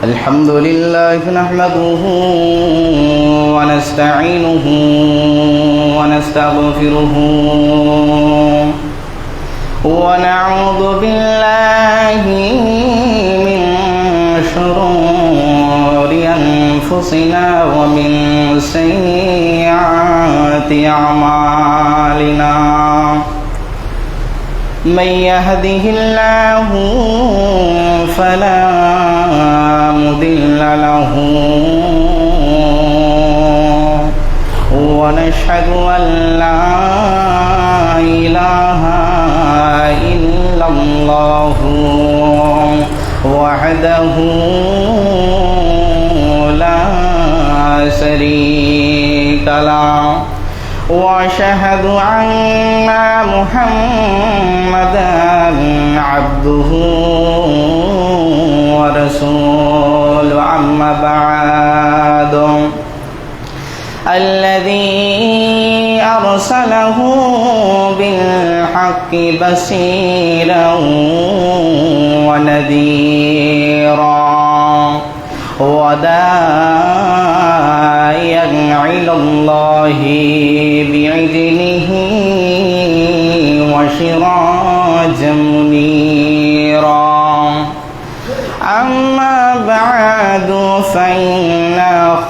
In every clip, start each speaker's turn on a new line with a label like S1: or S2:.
S1: الحمد لله نحمده ونستعينه ونستغفره ونعوذ بالله من شرور أنفسنا ومن سيئات أعمالنا من يهده الله فلا مضل له ونشهد أن لا إله إلا الله وحده لا شريك له وأشهد أن محمدًا عبده ورسوله أما بعد الذي أرسله بالحق بشيرا ونذيرا وداعيا إلى الله بإذنه وسراجا منيرا أما بعد فإن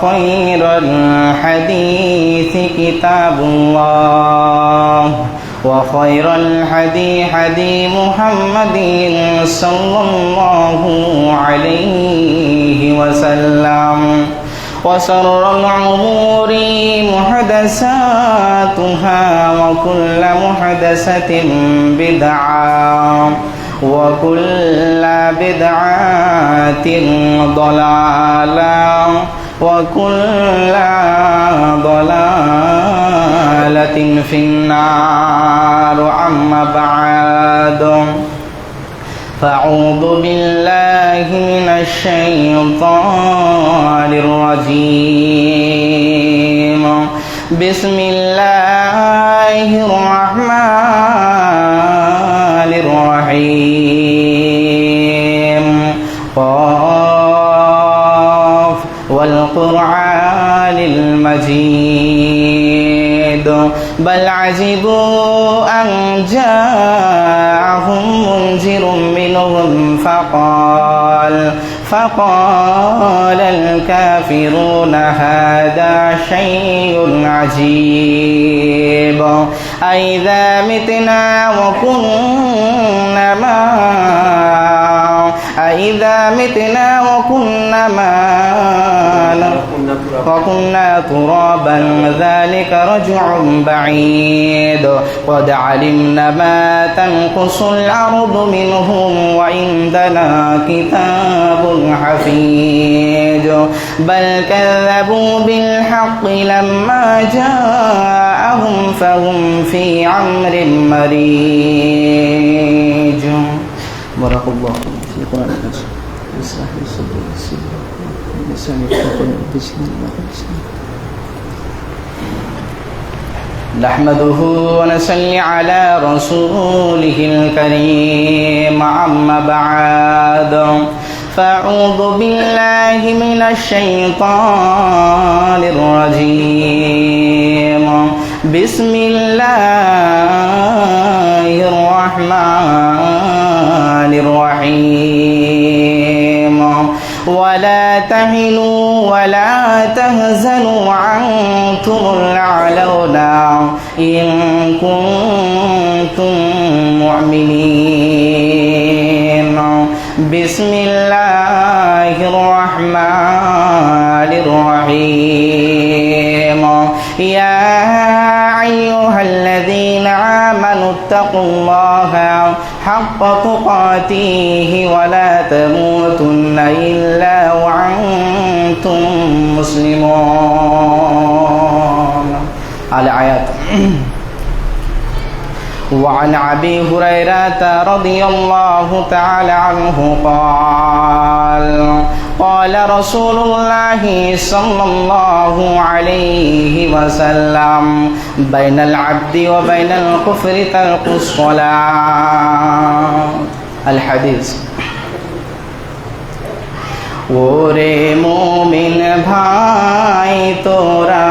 S1: خير الحديث كتاب الله وخير الهدي هدي محمد صلى الله عليه وسلم وشر الأمور محدثاتها وكل محدثة بدعة وكل بدعة ضلالة وكل ضلالة في النار أما بعد فأعوذ بالله من الشيطان الرجيم بسم الله الرحمن الرحيم قاف والقرآن المجيد بل عجبوا أن جاءهم منذر منهم فقال الكافرون هذا شيء عجيب أإذا متنا وكنا ترابا ذلك رجع بعيد قد علمنا ما تنقص الأرض منهم وعندنا كتاب حفيظ بل كذبوا بالحق لما جاءهم فهم في أمر مريج بارك الله في القرآن الكريم يصلح لي صدري ويسر لي لساني يفقهوا بسم الله نحمده ونصلي على رسوله الكريم أما بعد فأعوذ بالله من الشيطان الرجيم بسم الله الرحمن الرحيم ولا تهنوا ولا تهزنوا وأنتم الأعلون إن كنتم مؤمنين بسم الله الرحمن الرحيم يا أيها الذين آمنوا اتقوا الله حق تقاته ولا تموتن إلا وأنتم مسلمون الآيات وعن أبي هريرة رضي الله تعالى عنه قال رسول الله صلى الله عليه وسلم بين العبد وبين الكفر ترك الصلاة الحديث ওরে মুমিন ভাই তোরা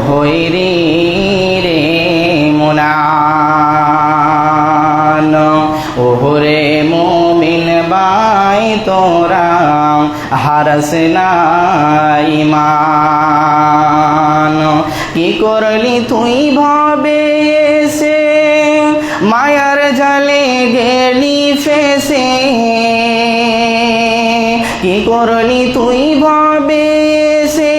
S1: হইরি রে মুনান, ওরে মুমিন ভাই তোরা হারাস না ঈমান। কি করলি তুই ভবে এসে, মায়ার জালে গেলি ফেসে। কি করলি তুই ভবে এসে,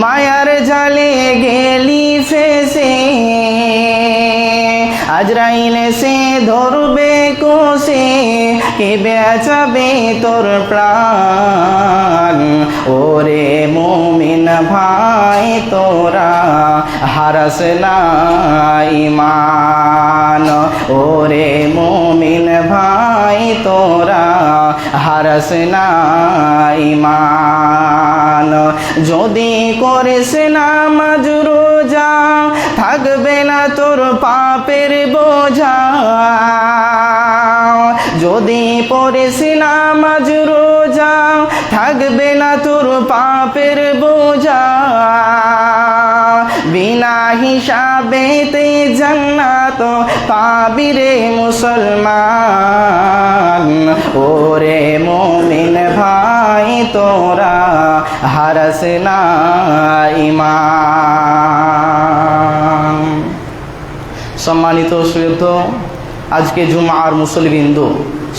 S1: মায়ার জালে গেলি ফেসে। আজরাইলে সে ধরবে কোষে, কে বেচাবে তোর প্রাণ। ওরে মুমিন ভাই তোরা হারাস না ঈমান, ওরে মুমিন ভাই তোরা হারাস না ঈমান। যদি করিস নামাজ রোজা, থাকবে না তোর পাপের বোঝা। যদি পড়িস নামাজ রোজা, থাকবে না তোর পাপের বোঝা। বিনা হিসাবেতে জান্নাত পাবি রে মুসলমান। ওরে মুমিন ভাই তোরা হারাস না ঈমান। সম্মানিত শ্রদ্ধ, আজকে জুমার মুসল্লিবৃন্দ,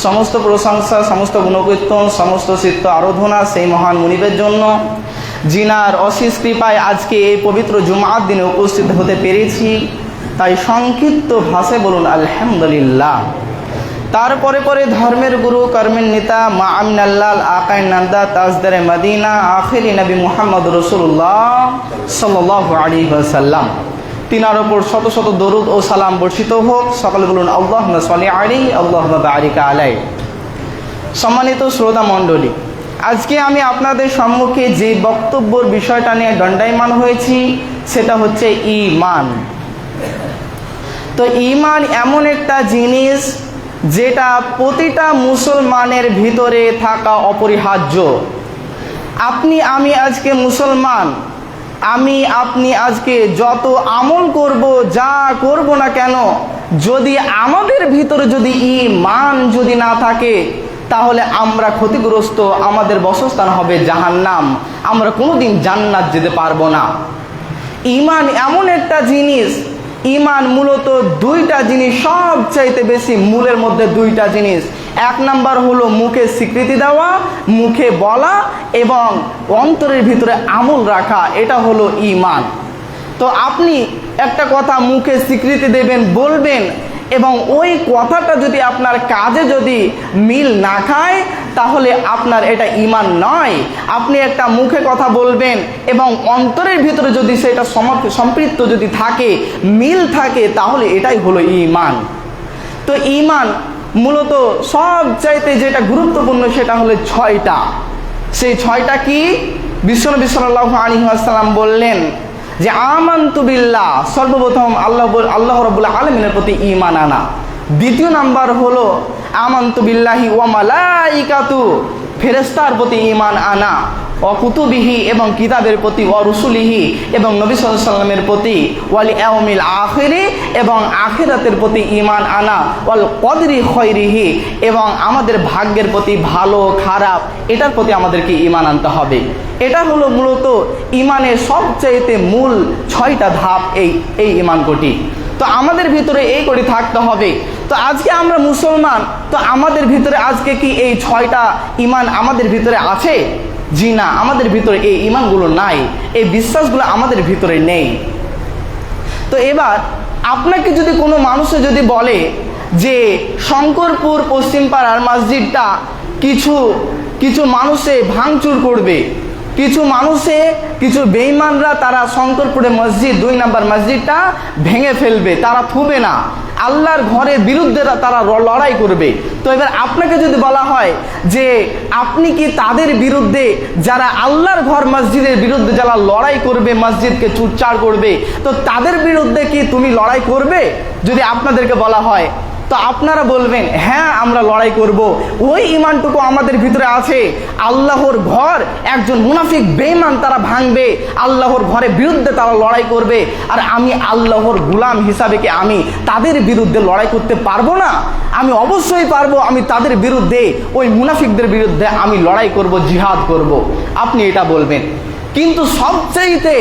S1: সমস্ত প্রশংসা, সমস্ত গুণকীর্তন, সমস্ত চিত্ত আরাধনা সেই মহান মুনিবের জন্য, যিনার অশেষ কৃপায় আজকে এই পবিত্র জুমার দিনে উপস্থিত হতে পেরেছি। তাই সংক্ষিপ্ত ভাষায় বলুন আলহামদুলিল্লাহ। তারপরে পরে ধর্মের গুরু, কর্মের নেতা, মা আমিনাল্লাহ আকায় নান্দা, তাজদারে মদিনা, আখিরি নবী মুহাম্মদ রাসূলুল্লাহ সাল্লাল্লাহু আলাইহি ওয়াসাল্লাম, তিনার ওপর শত শত দরুদ ও সালাম বর্ষিত হোক। সকলে বলুন আল্লাহুম্মা সাল্লি আলাইহি আল্লাহুম্মা বারিক আলাইহি। সম্মানিত শ্রোতা মণ্ডলী, আজকে আমি আপনাদের সম্মুখে যে বক্তব্যের বিষয়টা নিয়ে দণ্ডায়মান হয়েছি সেটা হচ্ছে ঈমান। তো ঈমান এমন একটা জিনিস যেটা প্রতিটা মুসলমানের ভিতরে থাকা অপরিহার্য। আমি আজকে মুসলমান, আপনি আজকে যত আমল করব, যা করব না কেন, যদি আমাদের ভিতরে যদি ঈমান যদি না থাকে, তাহলে আমরা ক্ষতিগ্রস্ত, আমাদের বাসস্থান হবে জাহান্নাম, আমরা কোনোদিন জান্নাত যেতে পারবো না। ঈমান এমন একটা জিনিস, ঈমান মূলত দুইটা জিনিস, সবচাইতে বেশি মূলের মধ্যে দুইটা জিনিস। এক নাম্বার হলো মুখে স্বীকৃতি দেওয়া, মুখে বলা এবং অন্তরের ভিতরে আমল রাখা, এটা হলো ঈমান। তো আপনি একটা কথা মুখে স্বীকৃতি দেবেন, বলবেন, এবং ওই কথাটা যদি আপনার কাজে যদি মিল না খায়, তাহলে আপনার এটা ঈমান নয়। আপনি একটা মুখে কথা বলবেন এবং অন্তরের ভিতরে যদি সেটা সম্পৃক্ত যদি থাকে, মিল থাকে, তাহলে এটাই হলো ঈমান। তো ঈমান মূলত সবচাইতে যেটা গুরুত্বপূর্ণ সেটা হলো 6টা। সেই 6টা কি? বিশ্বনবী সাল্লাল্লাহু আলাইহি ওয়াসাল্লাম বললেন যে আমানতু বিল্লাহ, সর্বপ্রথম আল্লাহ রাব্বুল আলামিনের প্রতি ঈমান আনা। দ্বিতীয় নাম্বার হলো আমানতু বিল্লাহি ওয়া মালাইকাতু, ফেরেশতার প্রতি ঈমান আনা। অকুতুবিহি, এবং কিতাবের প্রতি, অরুসুলিহি, এবং নবী সাল্লাল্লাহু আলাইহি ওয়াসাল্লামের প্রতি, ওয়াল ইয়াউমিল আখিরি, এবং আখিরাতের প্রতি ঈমান আনা। ওয়াল কদরি খৈরিহি, এবং আমাদের ভাগ্যের প্রতি, ভালো খারাপ এটার প্রতি আমাদেরকে ঈমান আনতে হবে। এটা হলো মূলত ঈমানের সবচাইতে মূল 6টা ধাপ, এই ঈমান কোটি। তো আমাদের ভিতরে এই কোটি থাকতে হবে। তো আজকে আমরা মুসলমান, তো আমাদের ভিতরে আজকে কি এই 6টা ঈমান আমাদের ভিতরে আছে? জি না, আমাদের ভিতরে এই ঈমানগুলো নাই, এই বিশ্বাসগুলো আমাদের ভিতরে নেই। তো এবার আপনাকে যদি কোনো মানুষে যদি বলে যে শঙ্করপুর পশ্চিম পাড়ার মসজিদটা কিছু মানুষে ভাঙচুর করবে, কিছু বেঈমানরা তারা শঙ্করপুরে মসজিদ 2 নম্বর মসজিদটা ভেঙে ফেলবে, তারা থুবে না, আল্লাহর ঘরের বিরুদ্ধে তারা লড়াই করবে। তো এবার আপনাকে যদি বলা হয় যে আপনি কি তাদের বিরুদ্ধে, যারা আল্লাহর ঘর মসজিদের বিরুদ্ধে যারা লড়াই করবে, মসজিদকে চুরচার করবে, তো তাদের বিরুদ্ধে কি তুমি লড়াই করবে? যদি আপনাদেরকে বলা হয়, তো আপনারা বলবেন হ্যাঁ আমরা লড়াই করব, ওই ইমানটুকু আমাদের ভিতরে আছে। আল্লাহর ঘর একজন মুনাফিক বেঈমান তারা ভাঙবে, আল্লাহর ঘরের বিরুদ্ধে তারা লড়াই করবে, আর আমি আল্লাহর গোলাম হিসাবে কি আমি তাদের বিরুদ্ধে লড়াই করতে পারবো না? আমি অবশ্যই পারবো। আমি তাদের বিরুদ্ধে, ওই মুনাফিকদের বিরুদ্ধে আমি লড়াই করব, জিহাদ করব। আপনি এটা বলবেন। কিন্তু সবচাইতে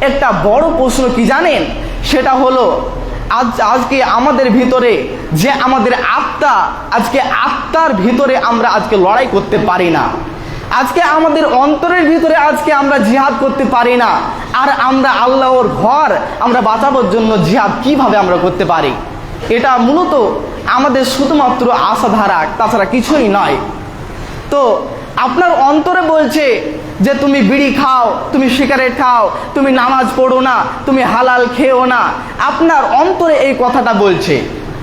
S1: একটা বড় প্রশ্ন কি জানেন? সেটা হলো আজকে আমাদের ভিতরে যে আমাদের আত্মা, আজকে আত্মার ভিতরে আমরা আজকে লড়াই করতে পারি না। আজকে আমাদের অন্তরের ভিতরে আজকে আমরা জিহাদ করতে পারি না। আর আমরা আল্লাহর ঘর আমরা বাঁচানোর জন্য জিহাদ কিভাবে আমরা করতে পারি? এটা মূলত আমাদের শুধুমাত্র আশাধারা, তাছাড়া কিছুই নয়। তো আপনার অন্তরে বলছে যে তুমি বিড়ি খাও, তুমি সিগারেট খাও, তুমি নামাজ পড়ো না, তুমি হালাল খেও না। আপনার অন্তরে এই কথাটা বলছে,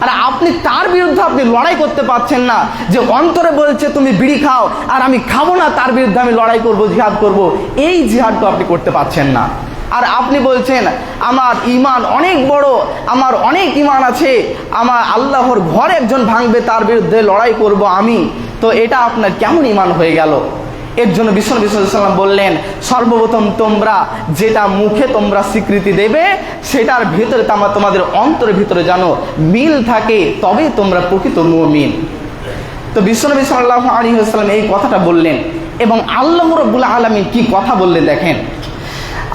S1: আর আপনি তার বিরুদ্ধে আপনি লড়াই করতে পারছেন না। যে অন্তরে বলছে তুমি বিড়ি খাও আর আমি খাবো না, তার বিরুদ্ধে আমি লড়াই করব, জিহাদ করব, এই জিহাদটা আপনি করতে পারছেন না। আর আপনি বলছেন আমার ঈমান অনেক বড়, আমার অনেক ঈমান আছে, আমার আল্লাহর ঘর একজন ভাঙবে তার বিরুদ্ধে লড়াই করব আমি। তো এটা আপনার কেমন ঈমান হয়ে গেল? এর জন্য বিশ্বনবী সাল্লাল্লাহু আলাইহি ওয়াসাল্লাম বললেন, সর্বপ্রথম তোমরা যেটা মুখে তোমরা স্বীকৃতি দেবে সেটার ভিতরে তোমাদের অন্তরের ভিতরে যেন মিল থাকে, তবেই তোমরা প্রকৃত মুমিন। তো বিশ্বনবী সাল্লাল্লাহু আলাইহি ওয়াসাল্লাম এই কথাটা বললেন, এবং আল্লাহ রাব্বুল আলামিন কি কথা বললেন দেখেন।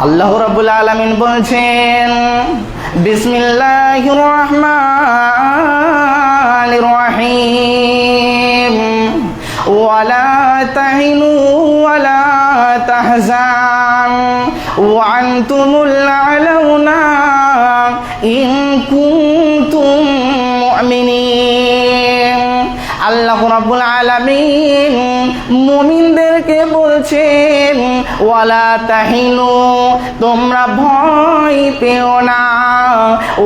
S1: আল্লাহ রাব্বুল আলামিন বলছেন, বিসমিল্লাহির রহমানির রহিম, ওয়ালা তাহিনু ওয়ালা তাহজানু ওয়া আনতুমুল আ'লাউনা ইন কুনতুম মুমিনিন। আল্লাহ রাব্বুল আলামিন মুমিনদেরকে বলছেন, ওয়ালা তাহিনু, তোমরা ভয় পেও না,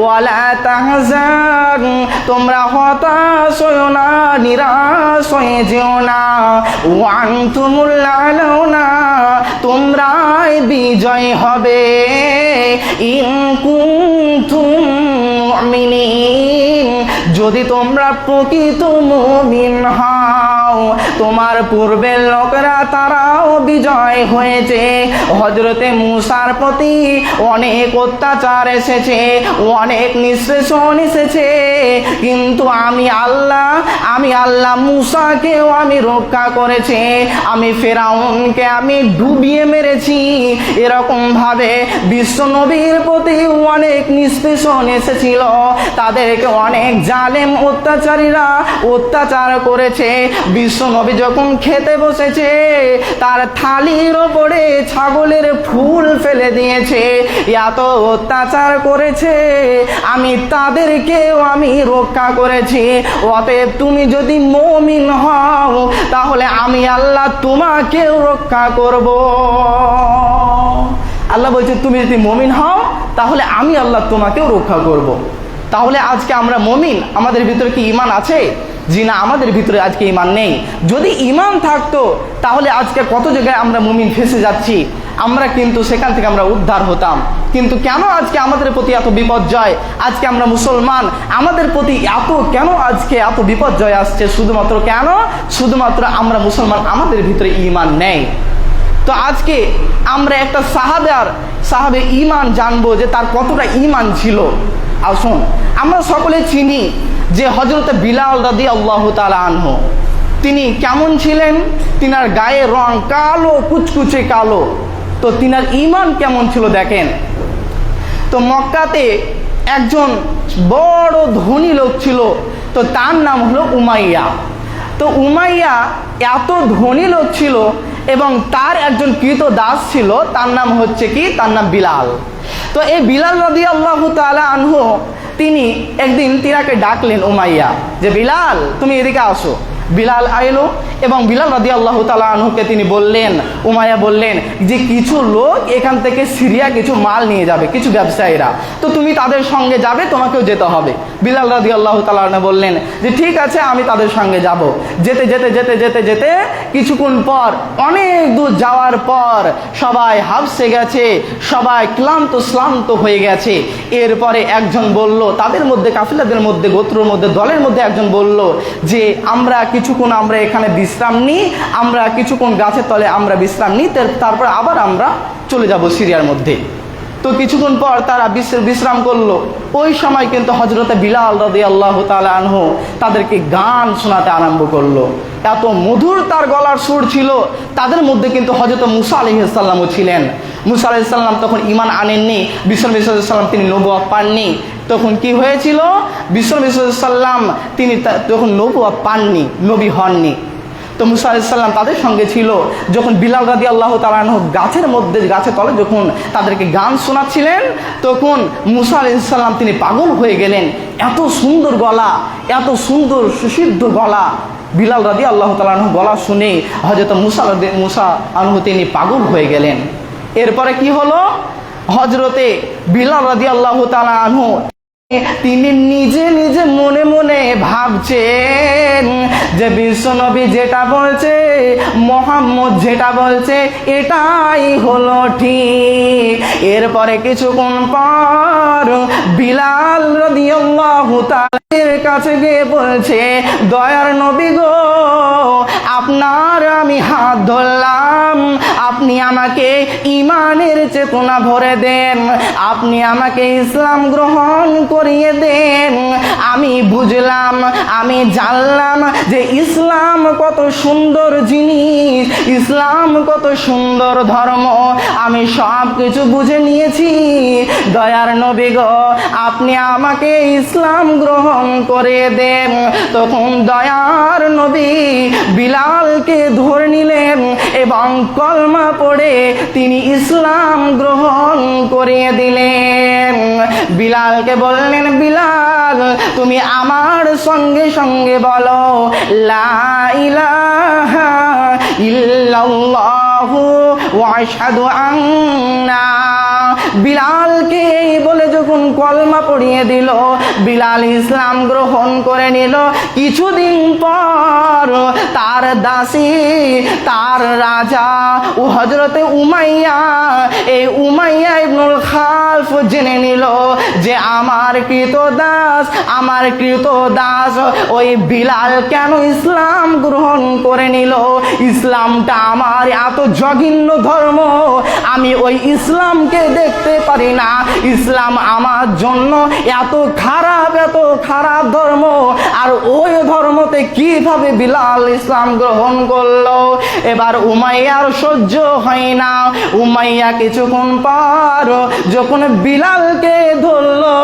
S1: ওয়ালা তাহজান, তোমরা হতাশ হও না, নিরাশ হয়ে যেও না, ওয়া আনতুমুল আ'লাউনা, তোমরাই বিজয় হবে, ইন কুনতুম মুমিনিন, যদি তোমরা প্রকৃত মুমিন হও। তোমার পূর্বের লোকেরা তারাও বিজয় হয়েছে, হযরতে মূসার প্রতি অনেক অত্যাচার এসেছে, অনেক নিঃশেষণ এসেছে, কিন্তু আমি আল্লাহ মূসাকেও আমি রক্ষা করেছি, আমি ফেরাউনকে আমি ডুবিয়ে মেরেছি। এরকম ভাবে বিশ্ব নবীর প্রতি অনেক নিঃশেষণ এসেছিল, তাদেরকে অনেক জালেম অত্যাচারীরা অত্যাচার করেছে। বিশ্ব নবী যখন খেতে বসেছে তার থালির ওপরে ছাগলের ফুল ফেলে দিয়েছে, এত অত্যাচার করেছে, আমি তাদেরকেও আমি রক্ষা করেছি। অতএব তুমি যদি মুমিন হও তাহলে আমি আল্লাহ তোমাকেও রক্ষা করব। আল্লাহ বলছে তুমি যদি মুমিন হও তাহলে আমি আল্লাহ তোমাকেও রক্ষা করব। তাহলে আজকে আমরা মুমিন, আমাদের ভিতরে কি ঈমান আছে? জি না, আমাদের ভিতরে আজকে ঈমান নেই। যদি ঈমান থাকতো তাহলে আজকে কত জায়গায় আমরা মুমিন ফেসে যাচ্ছি, আমরা কিন্তু সেখান থেকে আমরা উদ্ধার হতাম। কিন্তু কেন আজকে আমাদের প্রতি এত বিপর্যয়? আজকে আমরা মুসলমান, আমাদের প্রতি কেন আজকে এত বিপর্যয় আসছে? শুধুমাত্র কেন? শুধুমাত্র আমরা মুসলমান, আমাদের ভিতরে ঈমান নেই। তো আজকে আমরা একটা সাহাবে ঈমান জানবো যে তার কতটা ঈমান ছিল। আসুন, আমরা সকলে চিনি যে হযরত বিলাল রাদিয়াল্লাহু তাআলা আনহু, তিনি কেমন ছিলেন? তিনার গায়ের রং কালো, কুচকুচে কালো। তো তিনার ঈমান কেমন ছিল দেখেন। তো মক্কাতে একজন বড় ধনী লোক ছিল, তো তার নাম হলো উমাইয়া। তো উমাইয়া এত ধনী লোক ছিল এবং তার একজন কৃত দাস ছিল, তার নাম হচ্ছে কি? তার নাম বিলাল। তো এই বিলাল রাদিয়াল্লাহু তাআলা আনহু তিনি একদিন তিনাকে ডাকলেন উমাইয়া, যে বিলাল তুমি এদিকে আসো। বিলাল আইলো এবং বিলাল রাদিয়াল্লাহু তাআলা আনহুকে তিনি বললেন, উমাইয়া বললেন যে কিছু লোক এখান থেকে সিরিয়া কিছু মাল নিয়ে যাবে, কিছু ব্যবসায়ীরা, তো তুমি তাদের সঙ্গে যাবে, তোমাকেও যেতে হবে। বিলাল রাদিয়াল্লাহু তাআলা আনহু বললেন যে ঠিক আছে, আমি তাদের সঙ্গে যাব। যেতে যেতে যেতে যেতে যেতে কিছুক্ষণ পর, অনেক দূর যাওয়ার পর সবাই হাঁফছে গেছে, সবাই ক্লান্ত হয়ে গেছে। এরপরে একজন বলল, তাদের মধ্যে কাফিলাদের মধ্যে, গোত্রের মধ্যে, দলের মধ্যে একজন বলল যে আমরা কিছুক্ষণ এখানে বিশ্রাম নিই, আমরা কিছুক্ষণ গাছের তলে আমরা বিশ্রাম নিই, তারপর আবার আমরা চলে যাব সিরিয়ার মধ্যে। তো কিছুক্ষণ পর তারা বিশ্রাম করলো। ওই সময় কিন্তু হযরতে বিলাল রাদিয়াল্লাহু তাআলা আনহু তাদেরকে গান শোনাতে আরম্ভ করলো। এত মধুর তার গলার সুর ছিল। তাদের মধ্যে কিন্তু হযরত মুসা আলাইহিস সালামও ছিলেন। মুসা আলাইহিস সালাম তখন ঈমান আনেননি, বিশ্বনবী সাল্লাল্লাহু আলাইহি ওয়াসাল্লাম তিনি নবুয়ত পাননি। তখন কি হয়েছিল, বিশ্বনবী সাল্লাল্লাহু আলাইহি ওয়াসাল্লাম তিনি তখন নবুয়ত পাননি, নবী হননি। তো মুসা আলাইহিস সালাম তাদের সঙ্গে ছিল। যখন বিলাল রাদিয়াল্লাহু তাআলা আনহু গাছের তলে যখন তাদেরকে গান শোনাচ্ছিলেন, তখন মুসা আলাইহিস সালাম তিনি পাগল হয়ে গেলেন। এত সুন্দর গলা, এত সুন্দর সুসিদ্ধ গলা, বিলাল রাদিয়াল্লাহু তাআলা আনহু গলা শুনে হযরত মুসা আনহু তিনি পাগল হয়ে গেলেন। এরপরে কি হলো, হযরতে বিলাল রাদিয়াল্লাহু তাআলা আনহু তিনি নিজে নিজে মনে মনে ভাবছেন যে বিশ্বনবী যেটা বলছে, মুহাম্মদ যেটা বলছে, এটাই হলো ঠিক। এরপরে কিছুক্ষণ পর বিলাল রাদিয়াল্লাহু তাআলার কাছে গিয়ে বলছে, দয়ার নবী গো, আপনার আমি হাত ধরলাম, আপনি আমাকে ঈমানের চেতনা ভরে দেন, আপনি আমাকে ইসলাম গ্রহণ করিয়ে দেন। আমি বুঝলাম, আমি জানলাম যে ইসলাম কত সুন্দর জিনিস, ইসলাম কত সুন্দর ধর্ম, আমি সব কিছু বুঝে নিয়েছি। দয়ার নবী গো, আপনি আমাকে ইসলাম গ্রহণ করে দেন। তখন দয়ার নবী বিলালকে ধরে নিলেন এবং কলমা পড়ে তিনি ইসলাম গ্রহণ করিয়ে দিলেন। বিলালকে বললেন, বিলাল তুমি আমার সঙ্গে সঙ্গে বলো, লা ইলাহা ইল্লাল্লাহু ওয়া আশহাদু আন্না। বিলালকে বলে যখন কলমা পড়িয়ে দিল, বিলাল ইসলাম গ্রহণ করে নিল। কিছুদিন পর তার দাসী, তার রাজা ও হযরতে উমাইয়া, এই উমাইয়া ইবনুল খালফ জেনে নিল যে আমার কৃত দাস ওই বিলাল কেন ইসলাম গ্রহণ করে নিল। ইসলামটা আমার এত জঘন্য ধর্ম, আমি ওই ইসলামকে দেখতে পারি না। ইসলাম আমার জন্য এত খারাপ ধর্ম, আর ওই ধর্মতে কিভাবে বিলাল ইসলাম গ্রহণ করলো। এবার উমাইয়ার সহ্য হয় না। উমাইয়া কিছুক্ষণ পর যখন বিলালকে ধরলো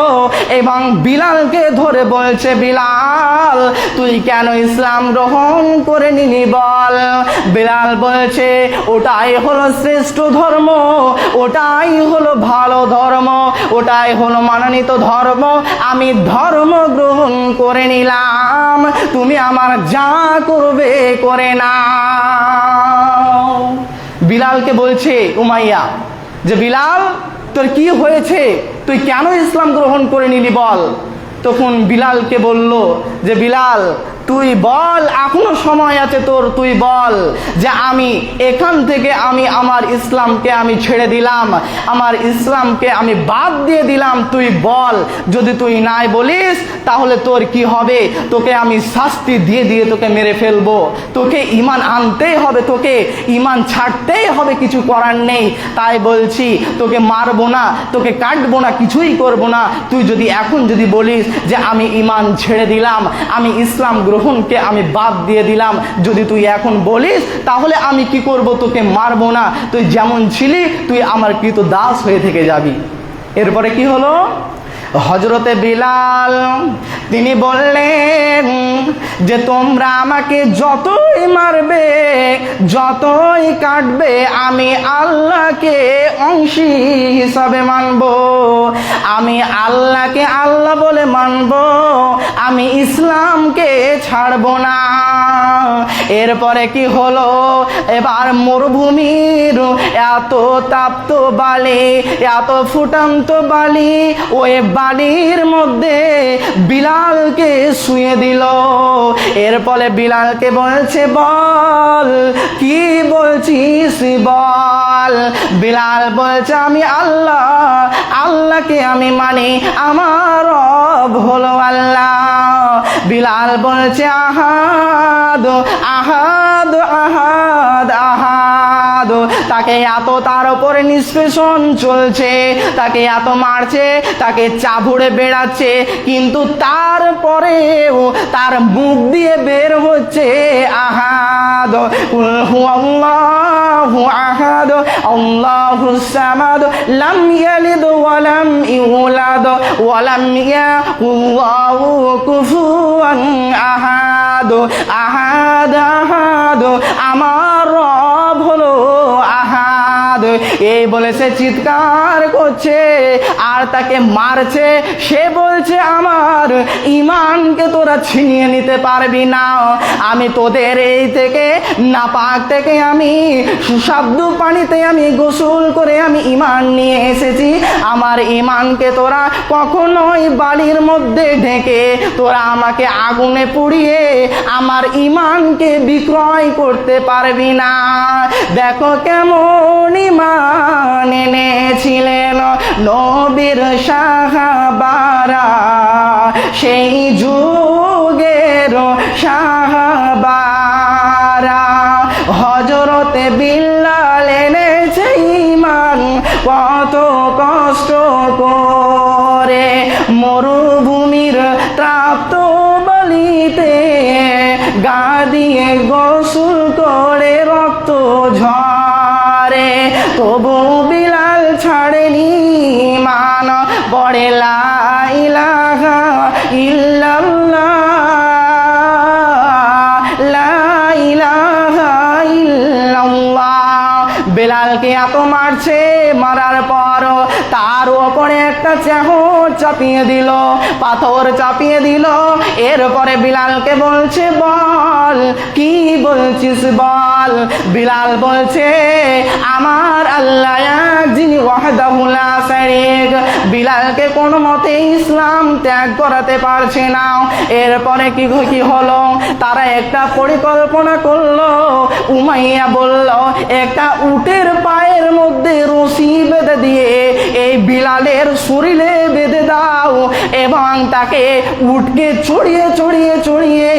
S1: এবং বিলালকে ধরে বলছে, বিলাল তুই কেন ইসলাম গ্রহণ করে নিলি বল। বিলাল বলছে, ওটাই হলো শ্রেষ্ঠ ধর্ম, ওটাই হলো ভালো ধর্ম, ওটাই হলো মানোনীত ধর্ম, আমি ধর্ম গ্রহণ করে নিলাম, তুমি আমার যা করবে করে নাও। বিলালকে বলছে উমাইয়া যে, বিলাল তোর কি হয়েছে, তুই কেন ইসলাম গ্রহণ করে নিলি বল। তখন বিলালকে বলল যে, বিলাল তুই বল, এখনো সময় আছে তোর, তুই বল যে আমি এখান থেকে আমি আমার ইসলামকে আমি ছেড়ে দিলাম, আমার ইসলামকে আমি বাদ দিয়ে দিলাম, তুই বল। যদি তুই নাই বলিস তাহলে তোর কি হবে, তোকে আমি শাস্তি দিয়ে দিয়ে তোকে মেরে ফেলবো, তোকে ঈমান আনতেই হবে, তোকে ঈমান ছাড়তেই হবে, কিছু করার নেই। তাই বলছি তোকে মারবো না, তোকে কাটবো না, কিছুই করবো না। তুই যদি এখন যদি বলিস যে আমি ঈমান ছেড়ে দিলাম, আমি ইসলাম গ্রহণকে আমি বাদ দিয়ে দিলাম, যদি তুই এখন বলিস তাহলে আমি কি করব, তোকে মারবো না, তুই যেমন ছিলি তুই আমার কৃত দাস হয়ে থেকে যাবি। এরপরে কি হলো, হযরতে বিলাল তিনি বললেন যে তোমরা আমাকে যতই মারবে, যতই কাটবে, আমি আল্লাহকে অংশী হিসাবে মানব, আমি আল্লাহকে আল্লাহ বলে মানব, আমি ইসলামকে ছাড়ব না। এরপরে কি হলো, এবার মরুভূমির এত তাপ্ত বালি, এত ফুটান্ত বালি, ওই বালির মধ্যে বিলালকে শুয়ে দিল। এরপরে বিলালকে বলছে, বল কি বলছিস বল। বিলাল বলছে, আমি আল্লাহকে আমি মানি, আমার রব হলো আল্লাহ। বিলাল বলছে, আহাদ আহাদ আহাদ আহাদ। তাকে এত তার উপরে নিষ্পেষণ চলছে, তাকে এত মারছে, তাকে চাবুড়ে বেড়াচ্ছে, কিন্তু তারপরেও তার মুখ দিয়ে বের হচ্ছে আহাদ, কুল হুয়াল্লাহু আহাদ, আল্লাহুস সামাদ, লাম ইয়ালিদ ওয়া লাম ইউলাদ ওয়া লাম ইয়াকুল লাহু কুফুয়ান আহাদ। আহাদ আহাদ, আমার রব হলো আহাদ। এই বলে সে চিৎকার করছে আর তাকে মারছে। সে বলছে, আমার ঈমানকে তোরা ছিনিয়ে নিতে পারবি না। আমি তোদের এই থেকে নাপাক থেকে আমি সুস্বাদু পানিতে আমি গোসল করে আমি ঈমান নিয়ে এসেছি। আমার ঈমানকে তোরা কখনোই বালির মধ্যে ঢেকে তোরা আমাকে আগুনে পুড়িয়ে আমার ঈমানকে বিক্রয় করতে পারবি না। দেখো কেমন ঈমান এনেছিলেন নবীর সাহাবারা, সেই যুগের সাহাবারা। হযরতে বিল্লাল এনেছে ঈমান কত কষ্ট করে, মরুভূমির তপ্ত বালিতে গা দিয়ে গোসল করে রক্ত ঝরে, তবু বিলাল ছাড়েনি ঈমান, পড়ে লা ইলাহা ইল্লাল্লাহ, লা ইলাহা ইল্লাল্লাহ। বেলালকে এত মারছে, মারার পর তার উপরে একটা চাহর চাপিয়ে দিল, পাথর চাপিয়ে দিল। এরপরে বিলালকে বলছে, বল কি বলছিস বল। বিলাল বলছে, আমার আল্লাহ এক, যিনি ওয়াহদাহু লা শারীক। বিলালকে কোনো মতে ইসলাম ত্যাগ করাতে পারছে না। এরপরে কি হলো, তারা একটা পরিকল্পনা করলো। উমাইয়া বলল, একটা উটের পায়ের মধ্যে রশি বেঁধে দিয়ে এই বিলালের শরীরে বেঁধে দাও এবং তাকে উটকে চড়িয়ে চড়িয়ে চড়িয়ে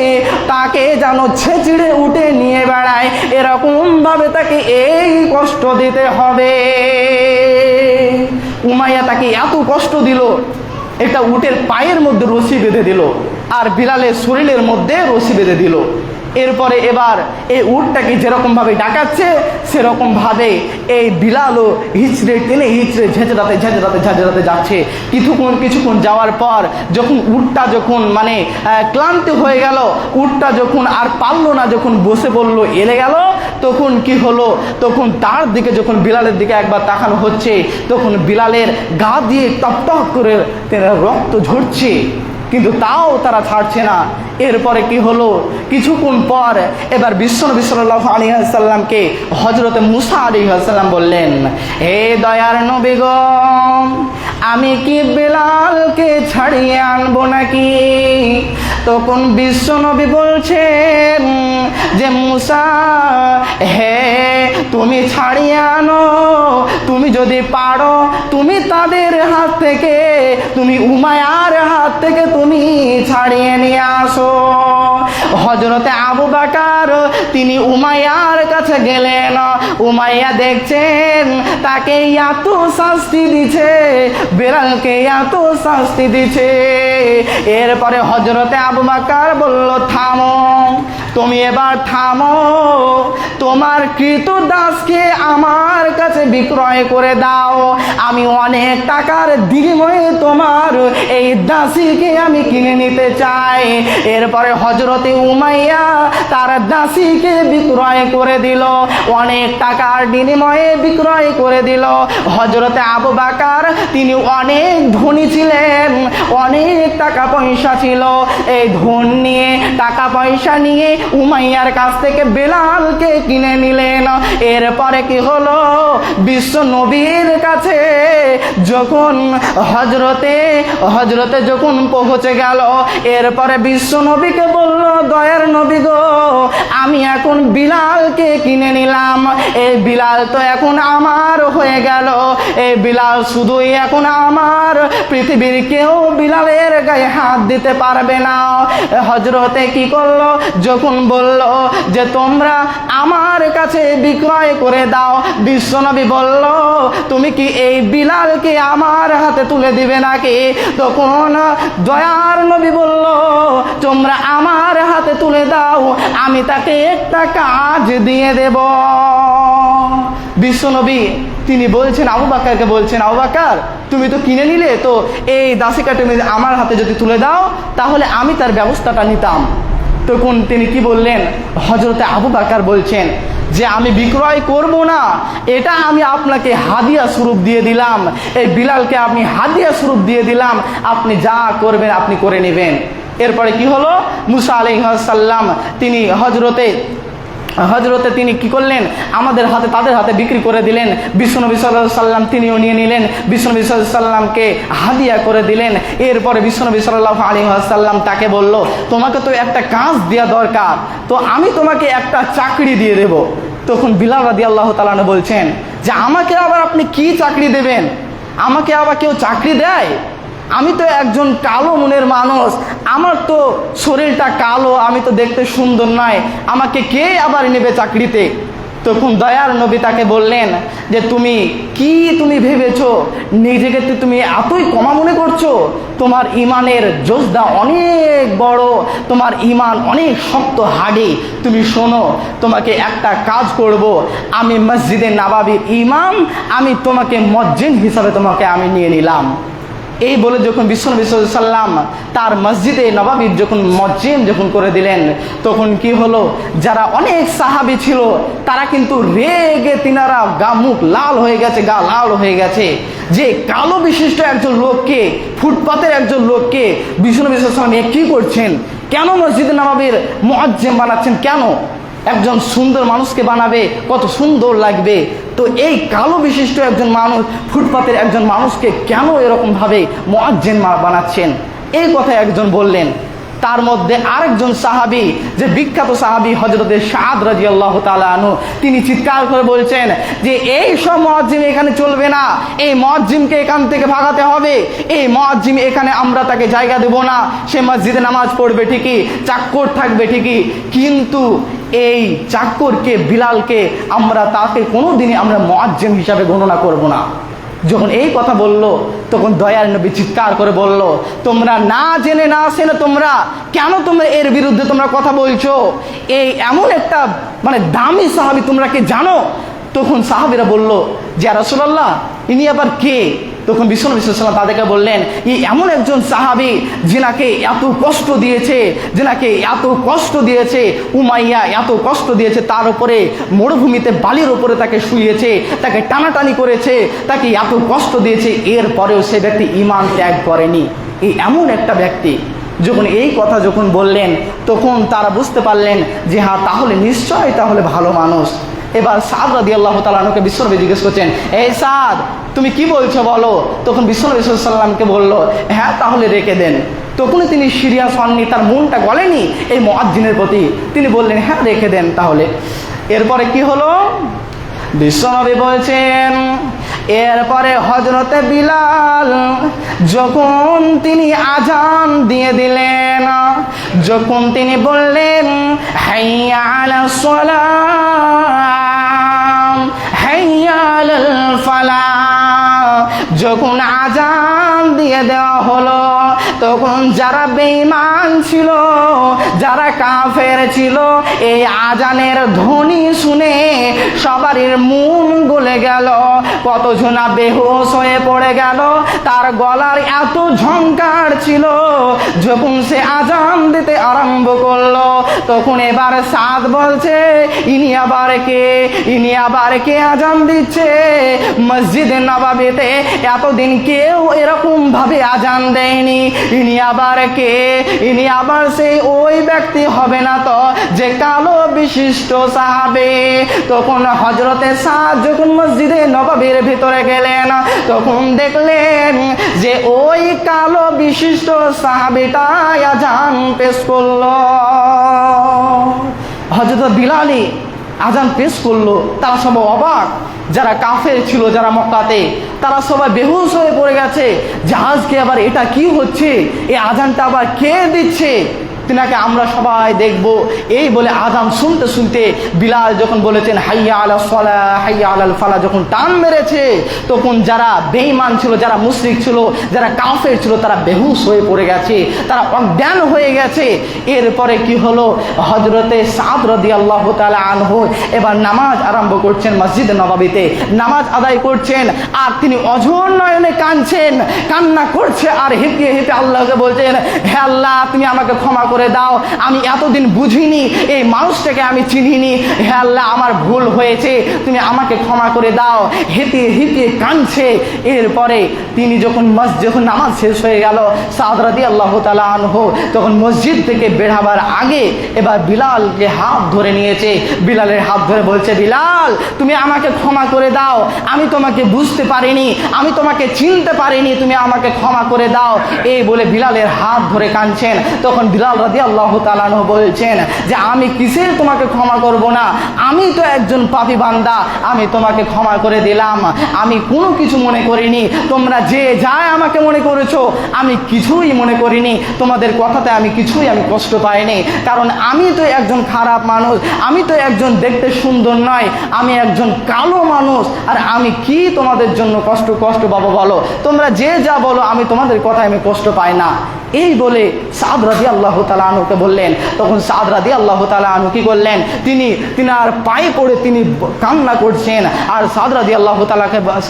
S1: তাকে যেন ছেঁচড়ে উঠে নিয়ে বেড়ায়, এরকম ভাবে তাকে এই কষ্ট দিতে হবে। উমাইয়া তাকে এত কষ্ট দিল, একটা উটের পায়ের মধ্যে রশি বেঁধে দিল আর বিলালের শরীরের মধ্যে রশি বেঁধে দিল। এরপরে এবার এই উটটাকে যেরকম ভাবে ডাকাচ্ছে সেরকম ভাবে এই বিলালও হিচড়ে টেনে হিচড়ে ঝেঁচড়াতে ঝেঁচড়াতে ঝেঁচড়াতে যাচ্ছে। কিছুক্ষণ যাওয়ার পর যখন উটটা মানে ক্লান্ত হয়ে গেল, উটটা যখন আর পারলো না, যখন বসে পড়লো, এলে গেল, তখন কি হলো, তখন তার দিকে যখন বিলালের দিকে একবার তাকানো হচ্ছে, তখন বিলালের গা দিয়ে টপ করে রক্ত ঝরছে, কিন্তু তাও তারা ছাড়ছে না। এরপরে কি হলো, কিছুক্ষণ পর এবার বিশ্বনবী সাল্লাল্লাহু আলাইহি ওয়াসাল্লামকে হযরতে মুসা আলাইহিস সালাম বললেন, হে দয়ার নবী গো, আমি কি বেলালকে ছাড়িয়ে আনবো নাকি? তখন বিশ্বনবী বলছেন যে, মুসা, হে তুমি ছাড়িয়ে আনো, তুমি যদি পারো তুমি তাদের হাত থেকে, তুমি উমাইয়ার হাত থেকে তুমি ছাড়িয়ে নিয়ে আসো। হযরতে আবু বকর তিনি উমাইয়ার কাছে গেলেন। উমাইয়া দেখছেন তাকে এত শাস্তি দিচ্ছে, বেলালকে এত শাস্তি দিচ্ছে। এরপরে হযরতে আবু বকর বলল, থামো, তুমি এবার থামো, তোমার কৃত দাসকে আমার কাছে বিক্রয় করে দাও, আমি অনেক টাকার বিনিময়ে তোমার এই দাসীকে আমি কিনে নিতে চাই। এরপরে হযরতে উমাইয়া তার দাসীকে বিক্রয় করে দিল, অনেক টাকার বিনিময়ে বিক্রয় করে দিল। হযরতে আবু বকর তিনি অনেক ধনী ছিলেন, অনেক টাকা পয়সা ছিল। এই ধন নিয়ে, টাকা পয়সা নিয়ে উমাইয়ার কাছ থেকে বেলালকে কিনে নিলেন। এরপরে কি হলো, বিশ্ব নবীর কাছে যখন হযরতে যখন পৌঁছে গেল, এরপরে বিশ্ব নবীকে বলল, দয়ার নবী গো, আমি এখন বিলালকে কিনে নিলাম, এই বিলাল তো এখন আমার হয়ে গেল, এই বিলাল শুধুই এখন আমার, পৃথিবীর কেউ বিলালের গায়ে হাত দিতে পারবে না। হযরতে কি করলো, যখন বলল যে তোমরা আমার কাছে বিক্রয় করে দাও, বিশ্বনবী বলল, তুমি কি এই বিলালকে আমার হাতে তুলে দিবে নাকি? তখন দয়ার নবী বলল, তোমরা আমার হাতে তুলে দাও, আমি তাকে একটা কাজ দিয়ে দেব। বিশ্বনবী তিনি বলছেন আবু বকরকে, বলছেন আবু বকর তুমি তো কিনে নিলে, তো এই দাসীটা তুমি আমার হাতে যদি তুলে দাও তাহলে আমি তার ব্যবস্থাটা নিতাম। তখন তিনি কি বললেন, হযরতে আবু বকর বলছেন যে আমি বিক্রয় করব না, এটা আমি আপনাকে হাদিয়া স্বরূপ দিয়ে দিলাম, এই বিলালকে আমি হাদিয়া স্বরূপ দিয়ে দিলাম, আপনি যা করবেন আপনি করে নেবেন। এরপরে কি হলো, মুসা আলাইহিস সালাম তিনি হযরতে তিনি কি করলেন, তাদের হাতে বিক্রি করে দিলেন। বিশ্বনবী সাল্লাল্লাহু আলাইহি সাল্লাম তিনিও নিয়ে নিলেন, বিশ্বনবী সাল্লাল্লাহু আলাইহি সাল্লামকে হাদিয়া করে দিলেন। এরপরে বিশ্বনবী সাল্লাল্লাহু আলাইহি সাল্লাম তাকে বলল, তোমাকে তো একটা কাজ দেওয়া দরকার, তো আমি তোমাকে একটা চাকরি দিয়ে দেব। তখন বিলাল রাদিয়াল্লাহু তাআলা আনহু বলছেন যে আমাকে আবার আপনি কি চাকরি দেবেন, আমাকে আবার কেউ চাকরি দেয়? আমি তো একজন কালো মনের মানুষ, আমার তো শরীরটা কালো, আমি তো দেখতে সুন্দর নয়, আমাকে কে আবার নেবে চাকরিতে? তখন দয়ার নবী তাকে বললেন যে তুমি ভেবেছো নিজেকে তুমি এতই কমা মনে করছো? তোমার ইমানের জোজদা অনেক বড়, তোমার ইমান অনেক শক্ত হাড়ি। তুমি শোনো, তোমাকে একটা কাজ করব, আমি মসজিদে নববীর ইমাম, আমি তোমাকে মুয়াজ্জিন হিসাবে তোমাকে আমি নিয়ে নিলাম। এই বলে যখন বিশ্বনবী সাল্লাল্লাহু আলাইহি সাল্লাম তার মসজিদে নববীর যখন মুয়াজ্জিন যখন করে দিলেন, তখন কি হলো, যারা অনেক সাহাবী ছিল তারা কিন্তু রেগে তিনারা মুখ লাল হয়ে গেছে, গা লাল হয়ে গেছে, যে কালো বিশিষ্ট একজন লোককে, ফুটপাতের একজন লোককে বিশ্বনবী সাল্লাল্লাহু আলাইহি সাল্লাম কি করছেন, কেন মসজিদে নববীর মুয়াজ্জিন বানাচ্ছেন, কেন? একজন সুন্দর মানুষকে বানাবে কত সুন্দর লাগবে, তো এই কালো বিশিষ্ট একজন মানুষ, ফুটপাতের একজন মানুষকে কেন এরকম ভাবে মুয়াজ্জিন বানাচ্ছেন? এই কথা একজন বললেন। তার মধ্যে আরেকজন সাহাবী, যে বিখ্যাত সাহাবী হযরতে সাদ রাদিয়াল্লাহু তাআলা আনহু, তিনি চিৎকার করে বলছেন যে এই সব মুয়াজ্জিন এখানে চলবে না, এই মুয়াজ্জিনকে এখান থেকে ভাগাতে হবে, এই মুয়াজ্জিন এখানে আমরা তাকে জায়গা দেব না। সে মসজিদে নামাজ পড়বে ঠিকই, চাক্কর থাকবে ঠিকই, কিন্তু এই চাক্করকে, বিলালকে তাকে কোনোদিনই আমরা মুয়াজ্জিন হিসাবে গণনা করব না। যখন এই কথা বলল, তখন দয়ার নবী চিৎকার করে বলল, তোমরা না জেনে না শুনে তোমরা এর বিরুদ্ধে কথা বলছো? এই এমন একটা দামি সাহাবী, তোমরা কি জানো? তখন সাহাবীরা বলল যে ইয়া রাসূলুল্লাহ, ইনি আবার কে? তখন বিশ্বনবী সাল্লাল্লাহু আলাইহি ওয়াসাল্লাম তাদেরকে বললেন, এমন একজন সাহাবী যিনাকে এত কষ্ট দিয়েছে উমাইয়া, এত কষ্ট দিয়েছে, তার উপরে মরুভূমিতে বালির উপরে তাকে শুইয়েছে, তাকে টানাটানি করেছে, তাকে এত কষ্ট দিয়েছে, এরপরেও সে ব্যক্তি ঈমান ত্যাগ করেনি। এমন একটা ব্যক্তি যখন এই কথা বললেন, তখন তারা বুঝতে পারলেন যে হ্যাঁ, তাহলে ভালো মানুষ। এবার সাদ রাদিয়াল্লাহু তাআলা আনহুকে বিশ্বনবী জিজ্ঞেস করছেন, এই সাদ, তুমি কি বলছো বলো? তখন বিশ্বনবী সাল্লাল্লাহু আলাইহি ওয়াসাল্লামকে বলল, হ্যাঁ তাহলে রেখে দেন। তখনই তিনি সিরিয়াস হননি, তার মনটা গলেনি এই মুয়াজ্জিনের প্রতি, তিনি বললেন হ্যাঁ রেখে দেন তাহলে। এরপরে কি হলো, বিশ্বনবী বলছেন, এরপরে হযরতে বিলাল যখন তিনি আযান দিয়ে দিলেন, যখন তিনি বললেন হাইয়া আলাস সালাম, হাইয়া আলাল ফালাহ, যখন আযান দিয়ে দেওয়া হলো, তখন যারা বেঈমান ছিল, যারা কাফের ছিল, এই আজানের ধ্বনি শুনে সবারই মন গলে গেল। কতজনা বেহুশ হয়ে পড়ে গেল। তার গলার এত ঝংকার ছিল, যখন সে আজান দিতে আরম্ভ করলো তখন এবার সাদ বলছে, ইনি আবার কে আজান দিচ্ছে? মসজিদে নববীতে এতদিন কেউ এরকম ভাবে আজান দেয়নি। ইনি আবার সেই ওই ব্যক্তি হবে না তো যে কালো বিশিষ্ট সাহাবে? তখন হযরতে সাদ যখন মসজিদে নববীর ভিতরে গেলেন তখন দেখলেন যে ওই কালো বিশিষ্ট সাহাবীটা আজান পেশ করলো। হযরত বিলালই আজান পেশ করলো। তারা সবাই অবাক, যারা কাফের ছিল, যারা মক্কাতে, তারা সবাই বেহুশ হয়ে পড়ে গেছে যে আজকে আবার এটা কি হচ্ছে, এই আজানটা আবার কে দিচ্ছে, তিনাকে আমরা সবাই দেখব। এই বলে আজান শুনতে শুনতে বিলাল যখন বলেছেন হাইয়া আলাস সালাহ হাইয়া আলাল ফালাহ, যখন টান মেরেছে তখন যারা বেঈমান ছিল, যারা মুশরিক ছিল, যারা কাফের ছিল, তারা বেহুশ হয়ে পড়ে গেছে, তারা অজ্ঞান হয়ে গেছে। এরপরে কি হলো, হযরতে সাদ রাদিয়াল্লাহু তাআলা আনহু এবার নামাজ আরম্ভ করছেন মসজিদে নববীতে, নামাজ আদায় করছেন। আর তিনি অঝোর নয়নে কাঁদছেন, কান্না করছে আর হেঁপিয়ে হেঁপে আল্লাহকে বলছেন, হে আল্লাহ তুমি আমাকে ক্ষমা করে দাও, আমি এতদিন বুঝিনি, এই মানুষটাকে আমি চিনিনি, হে আল্লাহ আমার ভুল হয়েছে, তুমি আমাকে ক্ষমা করে দাও। হেঁপিয়ে হেঁপিয়ে কাঁদছে। এরপরে তিনি যখন নামাজ শেষ হয়ে গেল, সাদ রাদিয়াল্লাহু তাআলা আনহু তখন মসজিদ থেকে বের হবার আগে এবার বিলালকে হাত ধরে নিয়েছে, বিলালের হাত ধরে বলছে, বিলাল তুমি আমাকে ক্ষমা করে দাও, আমি তোমাকে বুঝতে পারিনি, আমি তোমাকে চিনতে পারিনি, তুমি আমাকে ক্ষমা করে দাও। এই বলে বিলালের হাত ধরে কাঁদছেন। তখন বিলাল রাদিয়াল্লাহু তাআলা আনহু বলছেন যে আমি কিসের তোমাকে ক্ষমা করব না, আমি তো একজন পাপী বান্দা, আমি তোমাকে ক্ষমা করে দিলাম, আমি কোনো কিছু মনে করিনি, তোমরা যে যায় আমাকে মনে করেছো, আমি কিছুই মনে করিনি, তোমাদের কথাতে আমি কিছুই কষ্ট পাইনি, কারণ আমি তো একজন খারাপ মানুষ, আমি তো একজন দেখতে সুন্দর নয়, আমি একজন কালো মানুষ, আর আমি কি তোমাদের জন্য কষ্ট পাবো বলো, তোমরা যে যা বলো আমি তোমাদের কথায় আমি কষ্ট পাই না। এই বলে সাদ রাদিয়াল্লাহু তাআলা আনহুকে বললেন। তখন সাদ রাদিয়াল্লাহু তাআলা আনহু কি করলেন, তিনার পায়ে পড়ে তিনি কান্না করছেন। আর সাদ রাদিয়াল্লাহু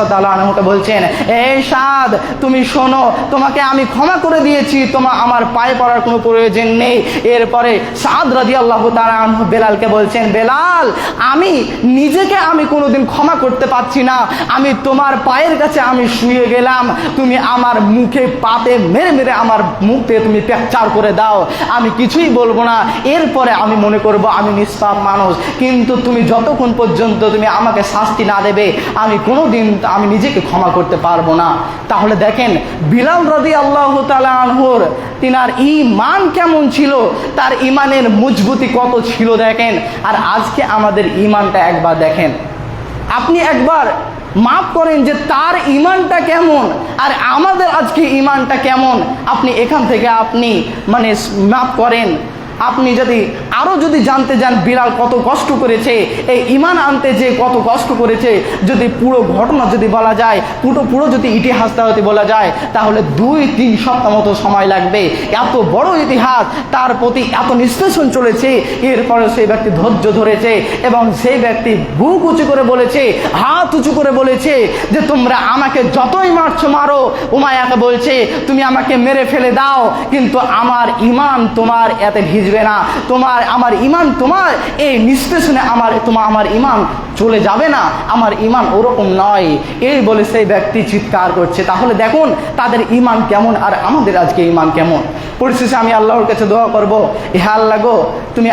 S1: তাআলা আনহুকে বলছেন, এই সাদ তুমি শোনো, তোমাকে আমি ক্ষমা করে দিয়েছি, আমার পায়ে পড়ার কোনো প্রয়োজন নেই। এরপরে সাদ রাদিয়াল্লাহু তাআলা আনহু বেলালকে বলছেন, বেলাল আমি নিজেকে আমি কোনোদিন ক্ষমা করতে পারছি না, আমি তোমার পায়ের কাছে আমি শুয়ে গেলাম, তুমি আমার মুখে পাতে মেরে মেরে আমার মুখ থেকে তুমি প্যাকচার করে দাও, আমি কিছুই বলবো না, এরপরে আমি মনে করব আমি নিষ্পাপ মানুষ, কিন্তু তুমি যতক্ষণ পর্যন্ত তুমি আমাকে শাস্তি না দেবে আমি কোনোদিন আমি নিজেকে ক্ষমা করতে পারবো না। তাহলে দেখেন বিলাল রাদিয়াল্লাহু তাআলা আনহুর তিনার ঈমান কেমন ছিল, তার ঈমানের মজবুতি কত ছিল দেখেন। আর আজকে আমাদের ঈমানটা একবার দেখেন, আপনি একবার মাপ করেন যে তার ঈমানটা কেমন আর আমাদের আজকে ঈমানটা কেমন। আপনি এখান থেকে আপনি মাপ করেন। আপনি যদি জানতে চান বিলাল কত কষ্ট করেছে, এই ঈমান আনতে যে কত কষ্ট করেছে, যদি পুরো ঘটনা যদি বলা যায়, পুরো যদি ইতিহাসটা হতে বলা যায়, তাহলে 2-3 সপ্তাহ মতো সময় লাগবে। এত বড় ইতিহাস, তার প্রতি এত নিষ্পেষণ চলেছে, এরপরে সেই ব্যক্তি ধৈর্য ধরেছে এবং সেই ব্যক্তি বুক উঁচু করে বলেছে, হাত উঁচু করে বলেছে যে তোমরা আমাকে যতই মারো। উমাইয়াকে বলছে তুমি আমাকে মেরে ফেলে দাও, কিন্তু আমার ঈমান তোমার এতে ভিজবে না, আমার ঈমান তোমার এই নিষ্পেষণে আমার ঈমান চলে যাবে না, আমার ঈমান ওরকম নয়। এই বলে সেই ব্যক্তি চিৎকার করছে। তাহলে দেখুন তাদের ঈমান কেমন আর আমাদের আজকে ঈমান কেমন। পরিশেষে আমি আল্লাহর কাছে দোয়া করব, হে আল্লাহ গো তুমি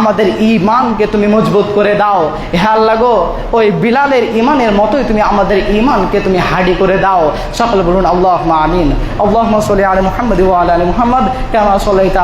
S1: আমাদের ঈমানকে তুমি মজবুত করে দাও, হে আল্লাহ গো ওই বিলালের ঈমানের মতোই তুমি আমাদের ঈমানকে তুমি হাডি করে দাও। সকলে বলুন আল্লাহুম্মা আমিন। আল্লাহুম্মা সাল্লি আলা মুহাম্মাদ ওয়া আলা আলি মুহাম্মাদ কামা সাল্লাইতা